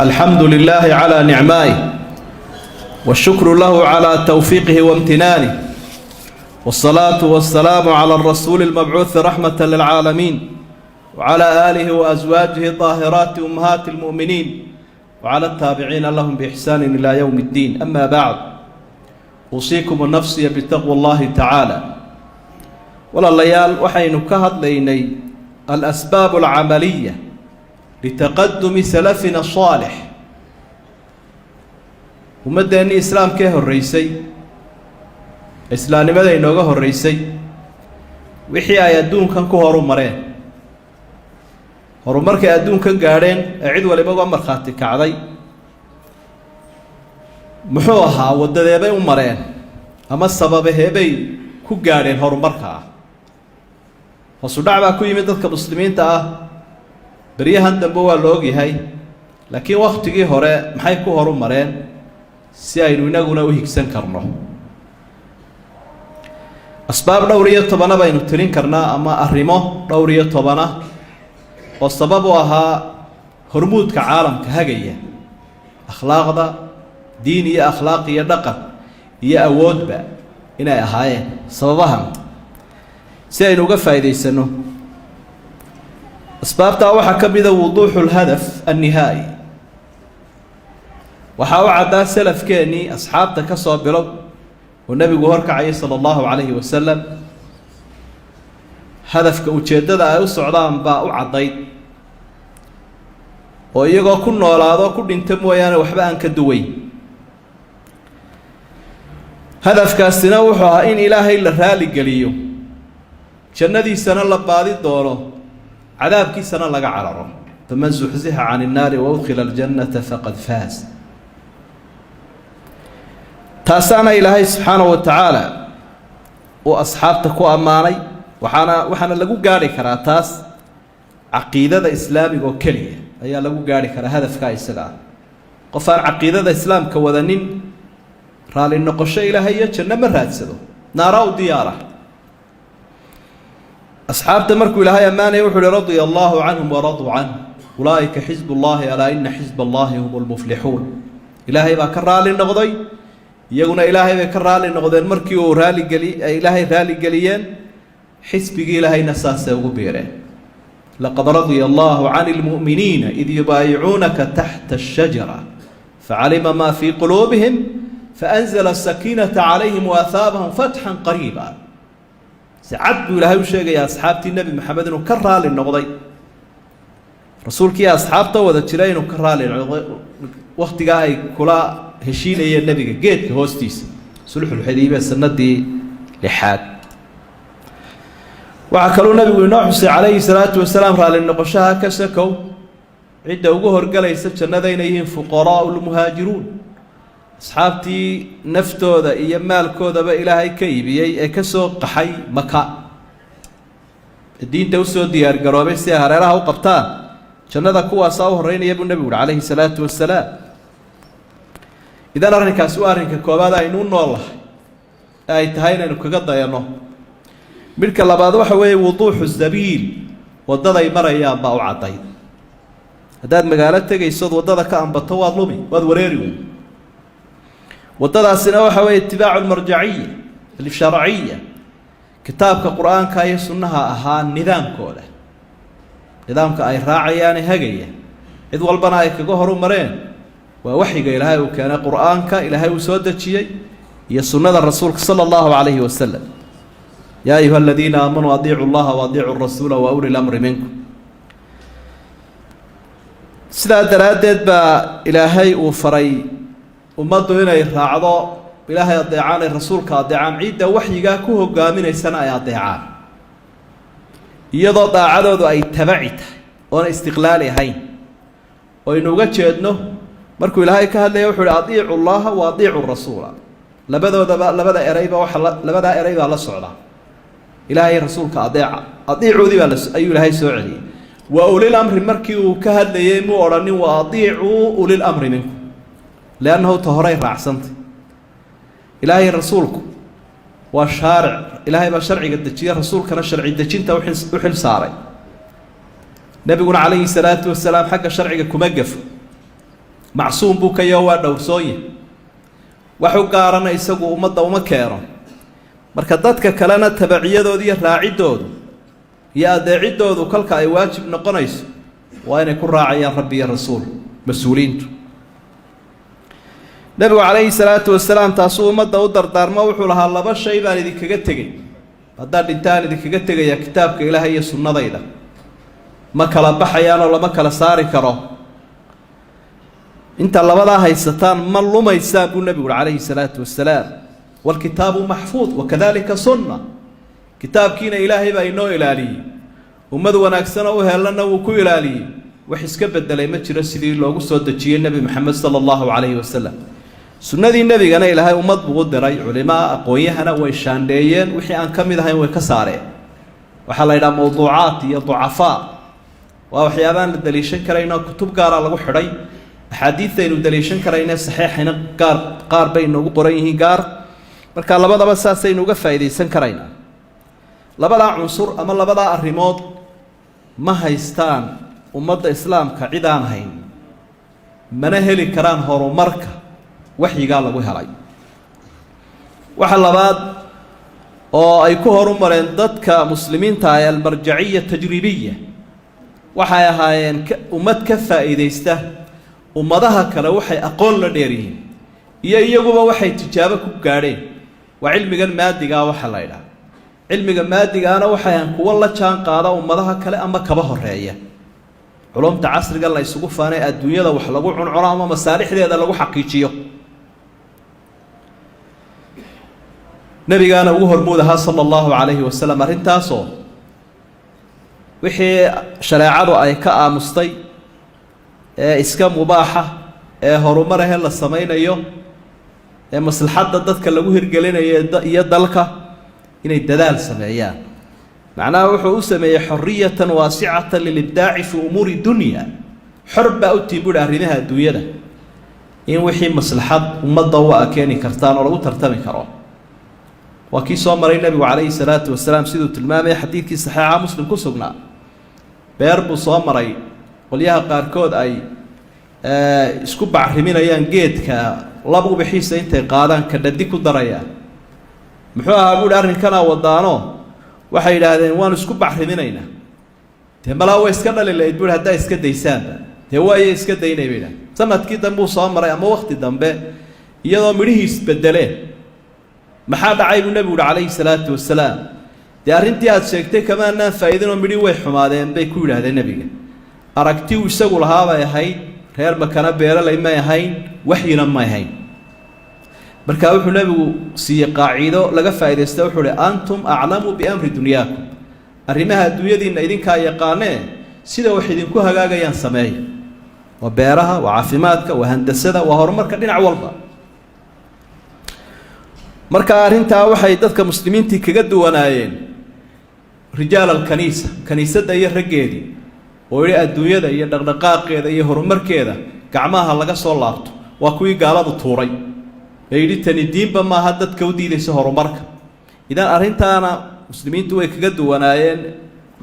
الحمد لله على نعمائه والشكر له على توفيقه وامتنانه، والصلاة والسلام على الرسول المبعوث رحمة للعالمين وعلى آله وأزواجه الطاهرات أمهات المؤمنين وعلى التابعين لهم بإحسان إلى يوم الدين. أما بعد، أوصيكم ونفسي بتقوى الله تعالى. والليال وحين كهد ليني الأسباب العملية لتقدم سلفنا الصالح. ومدني إسلام كه الرئيسي إسلام ماذا إنه الرئيسي وحيا يدون كان كهرو مرين هرمرك يدون كان جارين أعيد ولا بقى مرخاتي كعدي محوها والدنيا ومرين أما السبب هبي كو جارين هرمركها فصدع بقى كل يوم كمسلمين بريهان دبوا لوجي هاي لكن وقت جه هراء محيكو هرم مرين سياينونا جونا وهيكسن كرنه أسباب دورية طبنا بين ترين كرنا أما أهرمه دورية طبنا والسببها هرمود كعالم كهجية أخلاق ذا دينية أخلاقية دقة هي أود بقى هنا هاي سببها سياينوجا فايدة سنو أسباب تاوحا كمذا وضوح الهدف النهائي وحاو عدا سلف كاني أصحاب تكسوا بلو والنبي قهرك عليه صلى الله عليه وسلم هدف كوجدد أيو سعدان باء عضيد ويقول كنا ولا هذا كل انتم ويانا وحبان كدوي هدف كاستنوحها إن إلهي إلا رالي قليو جندي سنة لبادي دوره عذاب كي سنة لقى عرره فمن زحزح عن النار وادخل الجنة فقد فاز. تاسانا إلهي سبحانه وتعالى وأصحابتك وأماني وحنا لقو قاري كرا تاس عقيدة الإسلام وكلية أي لقو قاري كرا هدف كاي السلام قفار عقيدة الإسلام كوذنين رالي النقشة إلهية كنا مرات سدو نارا وديارة أصحاب تمركوا إلهي أمانة وحول رضي الله عنهم ورضوا عنه أولئك حزب الله ألا إن حزب الله هم المفلحون. إلهي بكرالي النقضي يقولون إلهي بكرالي النقضي المركي ورالي قلي إلهي رالي قليين حسبي إلهي نساسه وبيره. لقد رضي الله عن المؤمنين إذ يبايعونك تحت الشجرة فعلم ما في قلوبهم فأنزل السكينة عليهم وأثابهم فتحا قريبا. سعد بلهاي وشيء يا أصحابتي النبي محمد وكرر للنقضي رسولك يا أصحابته وذكرين وكرر وقت جاي كلا هشين يا النبي جيت كهوستيس صلح الحديبية السنة دي لحاد وعكروا النبي ونوح عليه الصلاة والسلام رأى للنقشها كسكوا عدة وجهر قال يستشن ذينهم فقراء المهاجرون أصحابتي نفتو ذا إيمال كوذا بإلهي كيبي كسو قحي مكة الدين توسو ديار قرابي سيها ريرها وقبتان شنا ذا كوا صاوه الرين يبو النبي عليه الصلاة والسلام. إذا نرنك سؤالك كوبادا ينون والله أي تهينا نكقضى ينو ملك الله بعد وحوي وضوح السبيل وضد يمر أيام باو عطيد هداد مقالتك يصد وضد كأن بطواد لومي وذوريريو وضد سنة وحوي اتباع المرجعية الشرعية كتابك قرآن كاي سنها أهان نظام كوله نظامك أي راعيان هجية إذ والبناء كجهر مرين ووحي إلهي وكان قرآنك إلهي وسودة شيء هي سنة الرسول صلى الله عليه وسلم. يا أيها الذين آمنوا أطيعوا الله وأطيعوا الرسول وأولي الأمر منكم. سلا درادد با إلهي وفري ومضوا هنا يراعوا إلهي أطيعان الرسول كأطيعان عيدا وحي جاكوه قامين السنة يا أطيعان يضع عدد أي تبعت وأنا استقلالي هين وإنه قد شهدنه مركو إلهي كهذا يوحي أطيعوا الله وأطيعوا الرسول لبدا إريبا الله سعلا إلهي رسول كأطيع أطيعوا ذي أي إلهي سعلي وأولي الأمر مركو كهذا يمو أراني وأطيعوا أولي الأمر منكم لأنه تهري رعسنت إلهي رسولكم والشارع إلهي بشرعي قد تجي رسول كان الشرعي دجينته وحل ساري نبينا عليه الصلاة والسلام حق الشرعي كمجف macsuum buu ka yaho waa dhowrsoonya waxu gaarana isagu ummadda uma keeno marka dadka kalena tabaciyadooda iyo raacidoodu iyo adeecidoodu kolka ay waajib noqonayso waa inay ku raacayaan rabbi iyo rasuul mas-uuliintu nabigu calayhi salaatu wasalaam taasuu ummadda u dardaarmo wuxuu lahaa 2 shay baan idinkaga tegey haddaan dhintaan idinkaga tegaya kitaabka ilaahay iyo sunnadayda ma kala baxayaanoo lama kala saari karo inta labadaa haysataan ma lumaysaan buu nabigu calayhi salaatu wasalaam walkitaabu maxfuud wakadalika sunna kitaabkiina ilaahay baa inoo ilaaliyey ummad wanaagsan oo u heelana wuu ku ilaaliyey wax iska bedelay ma jiro sidii loogu soo dejiyey nabi maxamed sallallahu alayhi wasallam sunnadii nabigana ilaahay ummad buu u diray culimaa aqoonyahana way shaandheeyeen wixii aan ka mid ahayn way ka saareen waxaa la yidhaha mawduucaat iyo ducafaa waa waxyaabaan la daliishan karayno kutub gaara lagu xidhay axaadiidta aynu daliishan karayne saxiixayna qaar bay inoogu qoran yihiin gaar marka labadaba saasaynu uga faa'iidaysan karaynaa labadaa cunsur ama labadaa arrimood ma haystaan ummadda islaamka cid aan hayn mana heli karaan horumarka waxyigaa lagu helay waxa labaad oo ay ku horumareen dadka muslimiinta ah almarjaciya tajribiya waxay ahaayeen ummad ka faa'iidaysta ummadaha kale waxay aqoon la dheer yihiin iyo iyaguba waxay tijaabo ku gaadheen waa cilmigan maadigaa waxa la yidhaha cilmiga maadigaana waxayan kuwa la jaan qaada ummadaha kale ama kaba horeeya culumta casriga la isugu faanay adduunyada wax lagu cuncuno ama masaalixdeeda lagu xaqiijiyo nabigaana ugu hormuudaha sallallahu alayhi wasallam arrintaasoo wixii shareecadu ay ka aamustay ee iska mubaaxa ee horumar ah la samaynayo ee maslaxadda dadka lagu hirgelinayo iyo dalka inay dadaal sameeyaan macnaha wuxuu u sameeyey xorriyatan waasicatan lilibdaaci fi umuuri dunya xor baa u tiibudha arrimaha adduunyada in wixii maslaxad ummadda u keeni kartaan oo lagu tartami karo waa kii soo maray nabigu calayhi salaatu wasalaam siduu tilmaamaya xadiidkii saxiixa muslim ku sugnaa beer buu soo maray qolyaha qaarkood ay isku bacriminayaan geedka laba ubixiisa intay qaadaan ka dhadi ku darayaan muxuu ahaa buuhi arrinkanaa wadaano waxay yidhaahdeen waanu isku bacriminaynaa dee malaa way iska dhali lahayd buuhi haddaa iska daysaanba dee waayay iska daynay bay idhahdeen sanadkii dambe uu soo maray ama wakti dambe iyadoo midhihii isbedeleen maxaa dhacay buu nebigu uhi calayhi salaatu wasalaam dee arrintii aad sheegtay kamaanaan faa'iidinoo midhii way xumaadeen bay ku yidhaahdeen nebiga aragti uu isagu lahaa bay ahayd reer makana beeralay may ahayn waxyina may ahayn markaa wuxuu nebigu siiyey qaaciido laga faa'iidaysta wuxuu uhi antum aclamu biamri dunyaakum arrimaha adduunyadiinna idinkaa yaqaanee sida wax idinku hagaagayaan sameeya waa beeraha waa caafimaadka waa handasada waa horumarka dhinac walba marka arrintaa waxay dadka muslimiintii kaga duwanaayeen rijaal alkaniisa kaniisadda iyo raggeedii oo yidhi adduunyada iyo dhaqdhaqaaqeeda iyo horumarkeeda gacmaha laga soo laabto waa kuwii gaaladu tuuray ee yidhi tani diinba maaha dadka u diidaysa horumarka idan arrintaana muslimiintu way kaga duwanaayeen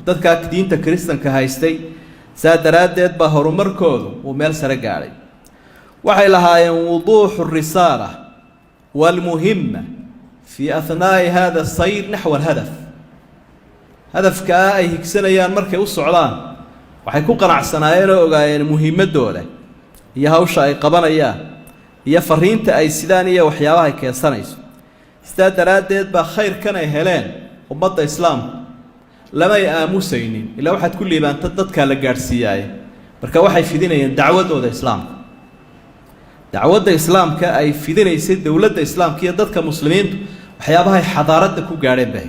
dadkaa diinta kiristanka haystay saa daraaddeed baa horumarkoodu uu meel sare gaadhay waxay lahaayeen wuduuxu risaala والمهمة في أثناء هذا السير نحو الهدف هدف كأي هكسنيان مركي والسعودان وحيكون قناع سنايين وقاين مهمة دولة هي هوشا أي قبنا إياه هي فرينة أي سيدانية وحياوها كي سنيس استاد رادد بخير كان يهلان ومضى إسلام لما يآمو سينين إلا واحد كل يبان تددك لقارسياي بركا واحد في دينيا دعوة دولة إسلام dacwadda islaamka ay fidinaysay dowladda islaamka iyo dadka muslimiintu waxyaabaha ay xadaaradda ku gaadheen bay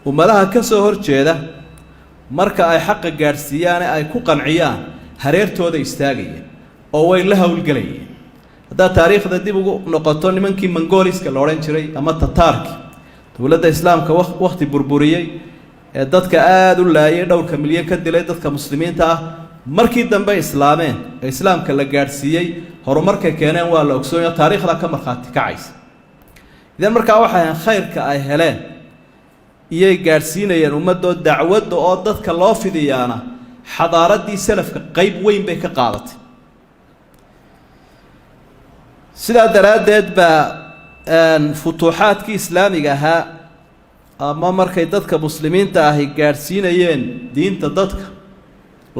ummadaha ka soo horjeeda marka ay xaqa gaadhsiiyaan ay ku qanciyaan hareertooda istaagaya oo way la hawlgelayeen haddaa taariikhda dib ugu noqoto nimankii mongoliska la odhan jiray ama tataarki dowladda islaamka waqti burburiyey ee dadka aada u laayay dhowrka milyan ka dilay dadka muslimiinta ah markii dambe islaameen ee islaamka la gaadhsiiyey horumarka keeneen waa la ogsoonyo taariikhda ka markhaati kacaysa idan markaa waxay ahayn khayrka ay heleen iyay gaadhsiinayeen ummadoo dacwadda oo dadka loo fidiyaana xadaaraddii salafka qayb weyn bay ka qaadatay sidaa daraaddeed baa futuuxaadkii islaamiga ahaa ama markay dadka muslimiinta ahi gaadhsiinayeen diinta dadka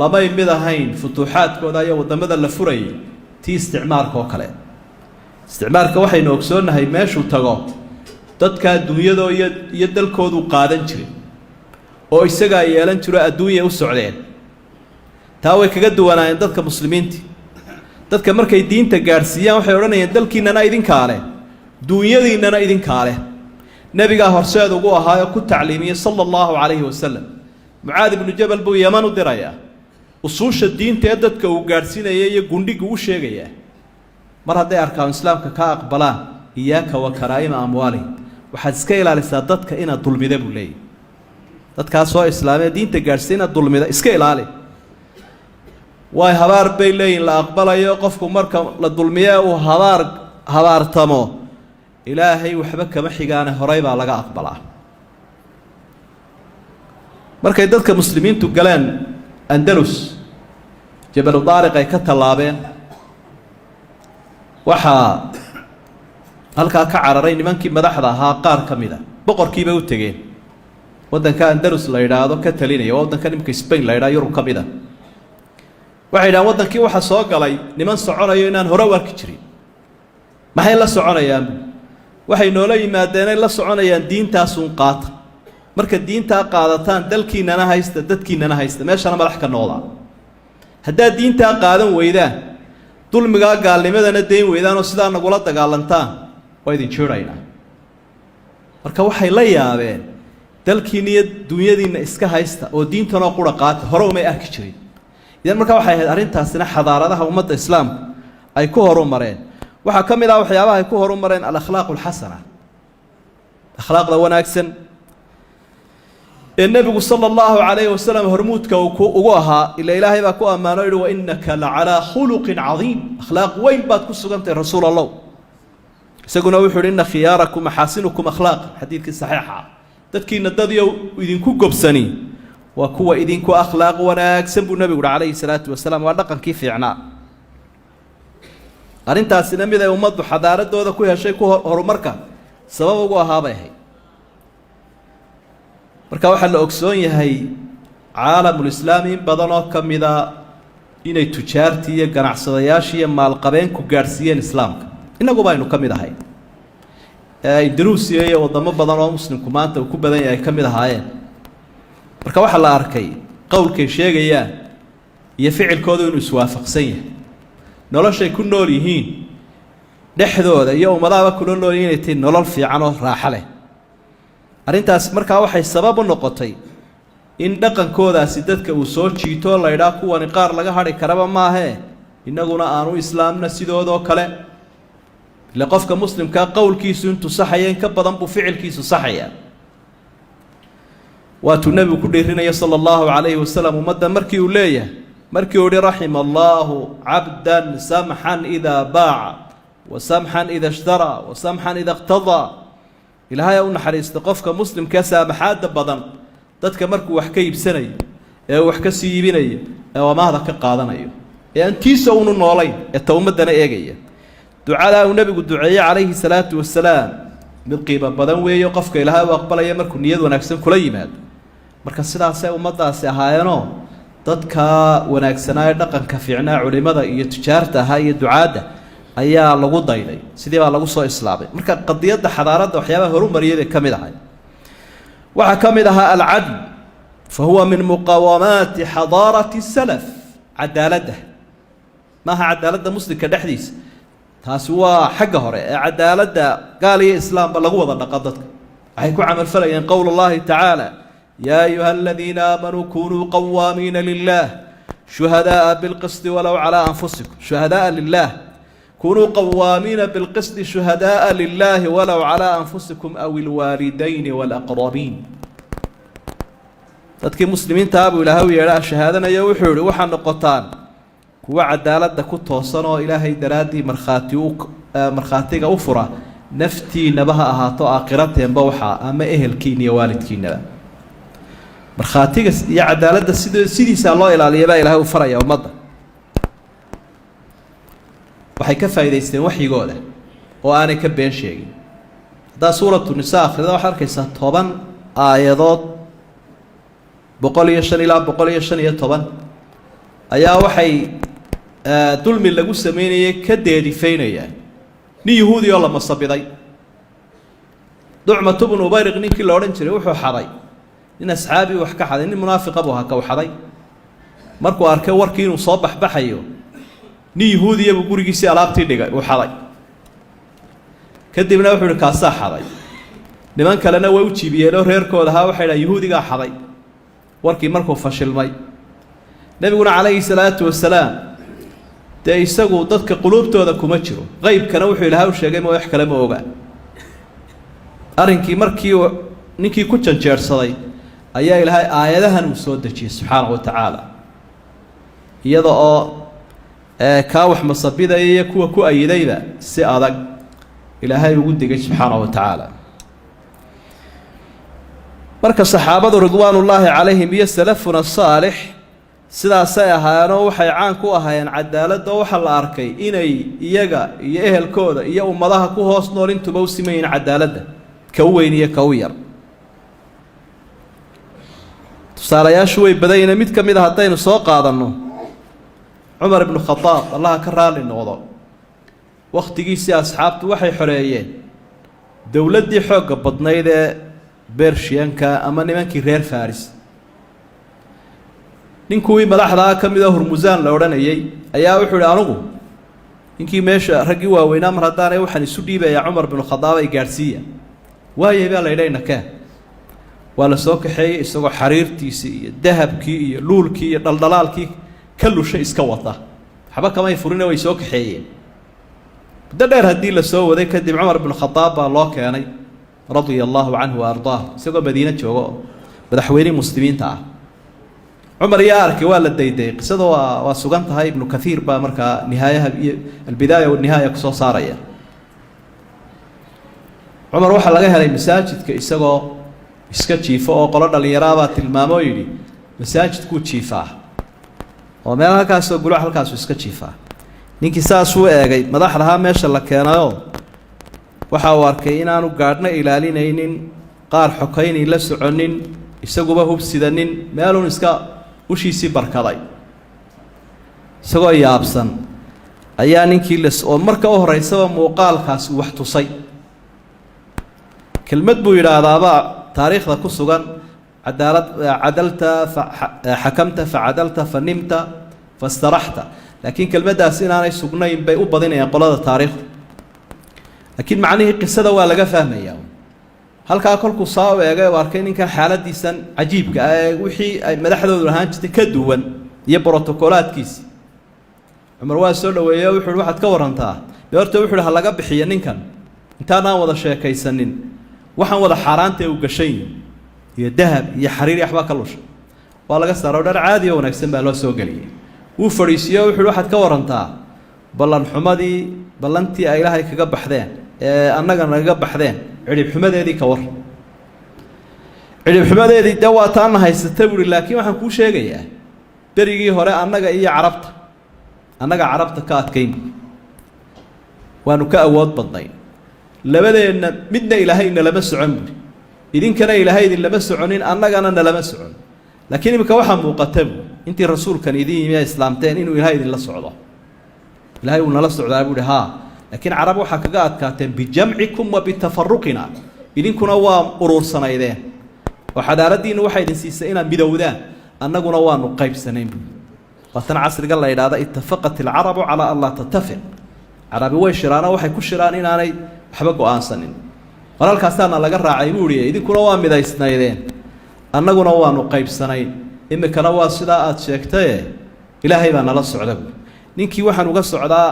lamay mid ahayn futuuxaadkooda iyo waddamada la furayay tii isticmaalka oo kale. isticmaalka waxaynu ogsoonnahay meeshuu tago dadka adduunyadoo iyo dalkoodu qaadan jiray oo isagaa yeelan jiro adduunya u socdeen. taa way kaga duwanaayeen dadka muslimiintii. dadka markay diinta gaadhsiiyaan waxay odhanayeen dalkiinnana idinkaa leh, duunyadiinnana idinkaa leh. nebigaa horseed ugu ahaayoo ku tacliimiyey sala allahu calayhi wasalam. mucaad ibnu jabal buu yaman u dirayaa, usuusha diinta ee dadka uu gaadhsiinaya iyo gundhigu u sheegayaa. mar hadday arkaan islaamka ka aqbalaan, iyaaka wa karaa'ima amwaalihim, waxaad iska ilaalisaa dadka inaad dulmida buu leeyahy. dadkaas soo islaamee diinta gaadhsiiya inaad dulmida iska ilaali. waay habaar bay leeyihin la aqbalayo. qofku marka la dulmiye uu habaartamo ilaahay waxba kama xigaane horay baa laga aqbalaa. markay dadka muslimiintu galeen andalus, jabalu daariq ay ka tallaabeen, waxaa halkaa ka cararay nimankii madaxda ahaa qaar ka mid a. boqorkiibay u tegeen. waddanka andalus la yidhaahdo ka talinaya waa waddanka nimka Spain la yidhaha Yurub ka mid a. waxay yidhahaan waddankii waxaa soo galay niman soconayo inaan hore u arki jirin. maxay la soconayaan? waxay noola yimaadeenay la soconayaan diintaasuun qaata. marka diintaa qaadataan dalkiinnana haysta, dadkiinnana haysta, meeshana madax ka noqdaa. haddaad diintaa qaadan weydaan, dulmigaa gaalnimadana dayn weydaan oo sidaa nagula dagaalantaan, waa idin jeedhaynaa. marka waxay la yaabeen dalkiinna iyo dunyadiinna iska haysta oo diintanoo qura qaata. hore umay arki jirin. idan markaa waxay ahayd arrintaasina xadaaradaha ummadda islaamka ay ku horu mareen. waxaa ka mid ah waxyaabaha ay ku horu mareen alakhlaaqu alxasana, akhlaaqda wanaagsan ee nebigu sala allahu calayhi wasalam hormuudka ugu ahaa. ila ilaahay baa ku ammaano o yihi wa innaka la calaa khuluqin cadiim, akhlaaq weyn baad ku sugantahay rasuul allow. isaguna wuxuu yihi inna khiyaarakum maxaasinukum akhlaaqan, xadiidkii saxiixa. dadkiina dadyo idinku gobsani waa kuwa idinku akhlaaq wanaagsan buu nebigu uhi calayhi salaatu wasalaam. waa dhaqankii fiicnaa. arrintaasina mid ay ummaddu xadaaradooda ku heshay ku horumarka sabab ugu ahaabay ahayd. marka waxaa la ogsoon yahay caalamulislaami in badan oo ka mida inay tujaartii iyo ganacsadayaashii iyo maalqabeenku gaadhsiiyeen islaamka. innaguba aynu ka mid ahay. indonesia iyo waddamo badan oo muslimku maanta uu ku badan yahay ay ka mid ahaayeen. marka waxaa la arkay qowlkay sheegayaan iyo ficilkooda inuu iswaafaqsan yahay. noloshay ku nool yihiin dhexdooda iyo ummadahaba kula nool yihiin inay tahay nolol fiican oo raaxo leh. arrintaas markaa waxay sabab u noqotay in dhaqankoodaasi dadka uu soo jiito la yidhaah kuwani qaar laga hadhi karaba maahee innaguna aanu islaamna sidoodoo kale. ile qofka muslimkaa qowlkiisu intuu saxaya in ka badan buu ficilkiisu saxaya. waatuu nebigu ku dhiirinaya sala allahu calayhi wasalam ummadda markii uu leeyahay, markii uu yihi raxima allaahu cabdan samxan idaa baaca wa samxan ida ishtaraa wa samxan ida iqtadaa. ilaahay u naxariista qofka muslimkaa saamaxaadda badan dadka markuu wax ka iibsanayo, ee wax ka sii iibinayo, ee amaahda ka qaadanayo, ee antiisa unu noolayn, ee ta ummaddana eegaya. ducadaa uu nebigu duceeyey calayhi salaatu wasalaam mid qiimo badan weeyo qofka ilaahay u aqbalaya markuu niyad wanaagsan kula yimaado. marka sidaasay ummaddaasi ahaayeenoo dadka wanaagsanaa ee dhaqanka fiicnaa culimada iyo tujaarta ahaa iyo ducaadda ayaa lagu dayday. sidii baa lagu soo islaamay. marka qadiyadda xadaaradda waxyaabaha horumariyay bay ka mid ahay. waxaa ka mid ahaa alcadl, fa huwa min muqawamaati xadaarati salaf. cadaaladda maaha cadaaladda muslimka dhexdiisa, taasi waa xagga hore. ee cadaaladda gaal iyo islaamba lagu wada dhaqo dadka. waxay ku camalfalayeen qowl allahi tacaala yaa ayuha aladiina aamanuu kunuu qawaamiina lilah shuhadaءa bilqisdi walow calaa anfusikum. shuhadaءa lilah kunuu qawaamiina bilqisdi shuhadaءa lilahi walow calaa anfusikum aw ilwaalidayni walaqrabiin. dadkii muslimiintaa buu ilaahay u yeedha shahaadanayo wuxuu yihi waxaa noqotaan kuwa cadaaladda ku toosan oo ilaahay daraaddii markhaatiga u fura, naftiinaba ha ahaato aakhiratenba waxaa ama ehelkiina iyo waalidkiinaba. markhaatiga iyo cadaaladda sidiisaa loo ilaaliya baa ilaahay u faraya ummadda. waxay ka faa'idaysteen waxyigooda oo aanay ka been sheegin haddaa suuratu nisaa akhrida waxaad arkaysaa 10 aayadood 105 ilaa 115 ayaa waxay dulmi lagu sameynayay ka deedifaynayaan nin yahuudi oo la masabiday ducmat ibn ubayriq ninkii la odhan jiray wuxuu xaday nin asxaabi wax ka xaday nin munaafiq abu haka xaday markuu arkay warkii inuu soo baxbaxayo nin yahuudi abu gurigiisii alaabtii dhigay uu xaday kadibna wuxuu yiri kaasa xaday niman kalena way u jiibiyeen oo reerkooda ha waxay dhahay yahuudiga xaday warkii markuu fashilmay nabiguna calayhi salaatu wasalaam dee isagu dadka quluubtooda kuma jiro qaybkana wuxuu ilaahay u sheegay ma wax kale ma oga arrinkii markii ninkii ku janjeersaday ayaa ilaahay aayadahan uu soo dejiyay subxaanahu wa tacaala iyada oo kaa wax masabidaya iyo kuwa ku ayidayba si adag ilaahay ugu digay subxaanahu wa tacaala marka saxaabadu ridwaanullaahi calayhim iyo salafuna saalix sidaasay ahaayeenoo waxay caan ku ahaayeen cadaaladda waxa la arkay inay iyaga iyo ehelkooda iyo ummadaha ku hoos nool intuba u simayiin cadaaladda ka u weyn iyo ka u yar tusaalayaashu way badayeen mid ka mid ah haddaynu soo qaadanno cumar ibnu khadaab allaha ka raali noqdo wakhtigiisii asxaabtu waxay xoreeyeen dowladdii xoogga badnayd ee bershiyanka ama nimankii reer faris ninkuwii madaxdaa ka mid ah hurmusaan la odhanayay ayaa wuxuu ihi anugu ninkii meesha raggii waaweynaa mar haddaanay waxaan isu dhiibayaa cumar binu khadaab ay gaadhsiiya waayay baa la yidhahna kaa waa la soo kaxeeyey isagoo xariirtiisii iyo dahabkii iyo luulkii iyo dhaldhalaalkii ka lushay iska wata waxba kamay furina way soo kaxeeyeen muddo dheer haddii la soo waday kadib cumar binu khadaab baa loo keenay radia allaahu canhu wa ardaah isagoo madiine joogo madaxweynihii muslimiinta ah cumar yaa arkay waa la daydayay qisada waa sugan tahay ibnu kathiir baa markaa nihaayaha iyo albidaaya wanihaaya kusoo saaraya cumar waxaa laga helay masaajidka isagoo iska jiifo oo qolo dhallinyaraabaa tilmaamoo yidhi masaajidkuu jiifaa oo meel halkaasoo guluc halkaasuu iska jiifaa ninkii saasuu eegay madaxdahaa meesha la keenayoo waxa uu arkay inaanu gaadhna ilaalinaynin qaar xokaynay la soconin isaguba hubsidanin meeluun iska ushiisii barkaday isagoo yaabsan ayaa ninkii oo marka u horeysaba muuqaalkaasi wax tusay kelmad buu yidhaahdaabaa taariikhda ku sugan cadalta xakamta facadalta fanimta fastaraxta laakiin kelmaddaas inaanay sugnayn bay u badinayaan qolada taariikhda laakiin macnihii qisada waa laga fahmayaa halkaa kolkuu saa u eegay u arkay ninkan xaaladiisan cajiibka ah ee wixii ay madaxdoodu ahaan jirtay ka duwan iyo brotokolaadkiisi cumar waa soo dhaweeyey wuxuu uhi waxaad ka warantaa dee horta wuxuu uhi ha laga bixiyo ninkan intaanaan wada sheekaysanin waxaan wada xaaraanta u gashayn iyo dahab iyo xariir iyo waxbaa ka lusha waa laga saaro dhar caadi oo wanaagsan baa loo soo geliyey wuu fadhiisiiyo wuxuu uhi waxaad ka warantaa ballanxumadii ballantii ay ilaahay kaga baxdeen ee annaga nagaga baxdeen cidhibxumadeedii ka war cidhibxumadeedii dee waa taana haysata buuhi laakiin waxaan kuu sheegayaa berigii hore annaga iyo carabta annaga carabta ka adkayn waanu ka awood badnay labadeenna midna ilaahay nalama socon buuhi idinkana ilaahay idin lama soconin annagana nalama socon laakiin imika waxaa muuqata buui intii rasuulkan idin yimi ay islaamteen inuu ilaahay idinla socdo ilaahay uu nala socdaa buuhi haa laakiin carab waxaa kaga adkaateen bijamcikum wa bitafaruqina idinkuna waa uruursanaydeen oo xadaaraddiinna waxay idin siisay inaad midowdaan annaguna waanu qaybsanayn buui waatan casriga la yidhaahda ittafaqat alcarabu calaa an laa tattafiq carabi way shiraanoo waxay ku shiraan inaanay waxba go-aansanin qoraalkaasaana laga raacay buu ihi idinkuna waa midaysnaydeen annaguna waanu qaybsanayn imikana waa sidaa aada sheegtaye ilaahay baa nala socda buui ninkii waxaan uga socdaa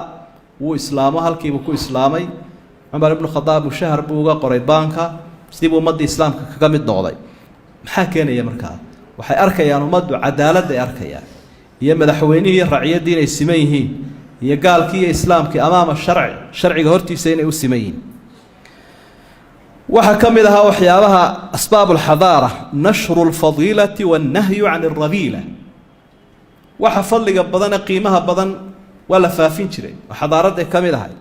wuu islaamo halkiibuu ku islaamay cumar ibnu khadaab mushahar buu uga qoray baanka sidibuu ummaddii islaamka kaga mid noqday maxaa keenaya markaa waxay arkayaan ummaddu cadaaladday arkayaan iyo madaxweynihii iyo raciyaddii inay siman yihiin iyo gaalkii iyo islaamkii amaama sharciga hortiisa inay u siman yihiin waxaa ka mid ahaa waxyaabaha asbaab alxadaara nashru alfadiilati wannahyu can alrabiila waxa fadliga badane qiimaha badan waa la faafin jiray oo xadaaradday ka mid ahay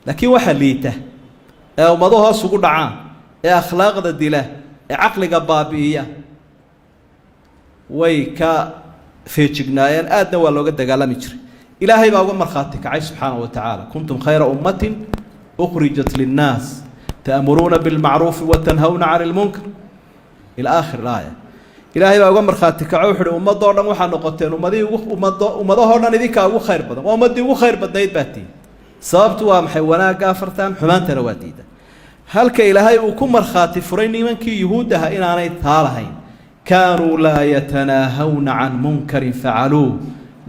laakiin waxaa liita ummadaha hoos ugu dhacaan ee akhlaaqda dila ee caqliga baabi'iya way ka feejignaayeen aadna waa looga dagaalami jiray ilaahay baa uga markhaati kacay subxaanahu wa tacaala kuntum khayra ummatin ukhrijat linnaas ta'muruuna bilmacruufi wa tanhawna cani lmunkar ila aakhir alaaya ilaahay baa uga markhaati kaco wuxu uhi ummadoo dhan waxaa noqoteen ummadahoo dhan idinkaa ugu khayr badan waa ummaddii ugu khayr badnayd baa tii sababtu waa maxay wanaagga afartaan xumaantana waa diida halka ilaahay uu ku markhaati furay nimankii yuhuud aha inaanay taa lahayn kaanuu laa yatanaahawna can munkarin facaluuh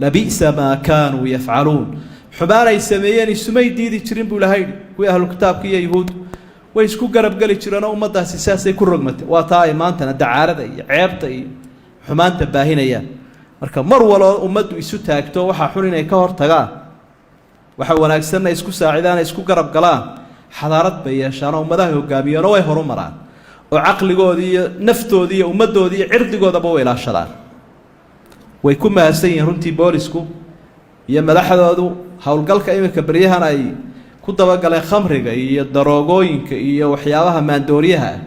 labi'sa maa kaanuu yafcaluun xumaanay sameeyeen isumay diidi jirin buu ilahay yidhi kuwii ahlukitaabka iyo yuhuud way isku garabgeli jireenoo ummaddaasi saasay ku rogmatay waa taa ay maantana dacaarada iyo ceebta iyo xumaanta baahinayaan marka mar waloo ummaddu isu taagto waxaa xun inay ka hor tagaan waxa wanaagsanna isku saacidaan isku garab galaan xadaarad bay yeeshaan oo ummadaha hogaamiyeen oo way horu maraan oo caqligoodii iyo naftoodii iyo ummaddoodii iyo cirdigoodaba way ilaashadaan way ku mahadsan yihiin runtii boolisku iyo madaxdoodu howlgalka iminka beryahan ay ku dabagaleen khamriga iyo daroogooyinka iyo waxyaabaha maandooriyaha ah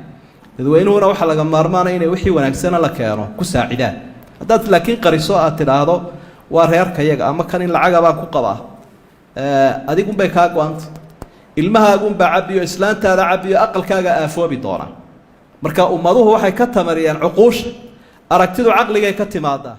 dadweynuhuna waxaa laga maarmaanaya inay wixii wanaagsana la keeno ku saacidaan haddaad laakiin qariso aad tidhaahdo waa reerkayaga ama kan in lacaga baan ku qabaa adigunbay kaa go-anta ilmahaagunbaa cabiyo islaantaada cabiyo aqalkaaga aafoobi doona marka ummaduhu waxay ka tamariyaan cuquusha aragtidu caqligay ka timaadaa